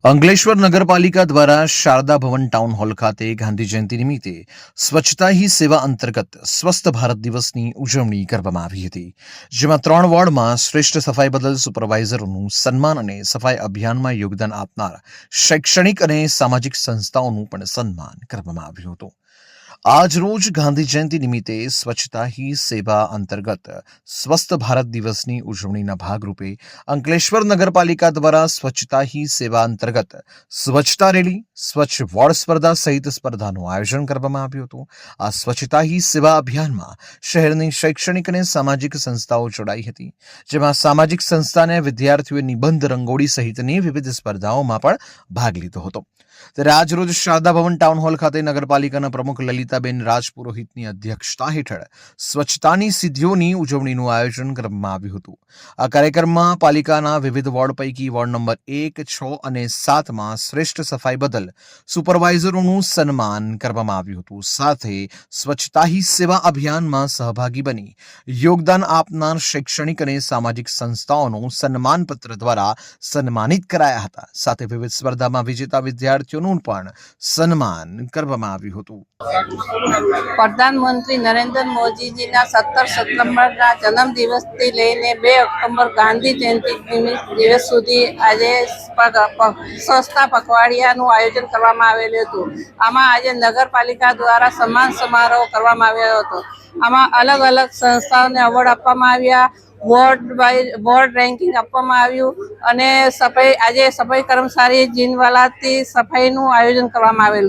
અંકલેશ્વર નગરપાલિકા દ્વારા શારદા ભવન town hall ખાતે ગાંધી જયંતિ નિમિત્તે સ્વચ્છતા હી સેવા અંતર્ગત સ્વસ્થ ભારત દિવસની ઉજવણી કરવામાં આવી હતી, જેમાં 3 વોર્ડમાં શ્રેષ્ઠ સફાઈ બદલ સુપરવાઇઝરોનું સન્માન અને સફાઈ અભિયાનમાં યોગદાન આપનાર શૈક્ષણિક અને સામાજિક સંસ્થાઓનું પણ સન્માન કરવામાં આવ્યું હતું। આજ રોજ ગાંધી જયંતિ નિમિત્તે સ્વચ્છતા હી સેવા અંતર્ગત સ્વસ્થ ભારત દિવસની ઉજવણીના ભાગરૂપે અંકલેશ્વર નગરપાલિકા દ્વારા સ્વચ્છતા હી સેવા અંતર્ગત સ્વચ્છતા રેલી, સ્વચ્છ વોર્ડ સ્પર્ધા સહિત સ્પર્ધાનું આયોજન કરવામાં આવ્યું હતું। આ સ્વચ્છતા હી સેવા અભિયાનમાં શહેરની શૈક્ષણિક અને સામાજિક સંસ્થાઓ જોડાઈ હતી, જેમાં સામાજિક સંસ્થાને વિદ્યાર્થીઓએ નિબંધ, રંગોળી સહિતની વિવિધ સ્પર્ધાઓમાં પણ ભાગ લીધો હતો। ત્યારે આજ રોજ શારદા ભવન ટાઉન હોલ ખાતે નગરપાલિકાના પ્રમુખ લલિતાબેન રાજપુરોહિતની અધ્યક્ષતા હેઠળ સ્વચ્છતાની સિદ્ધિઓની ઉજવણીનું આયોજન કરવામાં આવ્યું હતું। આ કાર્યક્રમમાં પાલિકાના વિવિધ વોર્ડ પૈકી વોર્ડ નંબર 1, 6 અને 7માં શ્રેષ્ઠ સફાઈ બદલ સુપરવાઇઝરોનું સન્માન કરવામાં આવ્યું હતું। સાથે સ્વચ્છતા હી સેવા અભિયાનમાં સહભાગી બની યોગદાન આપનાર શૈક્ષણિક અને સામાજિક સંસ્થાઓનું સન્માનપત્ર દ્વારા સન્માનિત કરાયા હતા। સાથે વિવિધ સ્પર્ધામાં વિજેતા વિદ્યાર્થીઓનું પણ સન્માન કરવામાં આવ્યું હતું। પ્રધાનમંત્રી નરેન્દ્ર મોદીજીના 17 સપ્ટેમ્બરના જન્મદિવસથી લઈને 2 ઓક્ટોબર ગાંધી જયંતિ દિવસ સુધી આજે સ્વચ્છતા પખવાડિયાનું આયોજન કરવામાં આવેલું હતું। આમાં આજે નગરપાલિકા દ્વારા સન્માન સમારોહ કરવામાં આવ્યો હતો। આમાં અલગ અલગ સંસ્થાઓને એવોર્ડ આપવામાં આવ્યા, વોર્ડ રેન્કિંગ આપવામાં આવ્યું અને આજે સફાઈ કર્મચારી જીનવાલાથી સફાઈનું આયોજન કરવામાં આવેલું।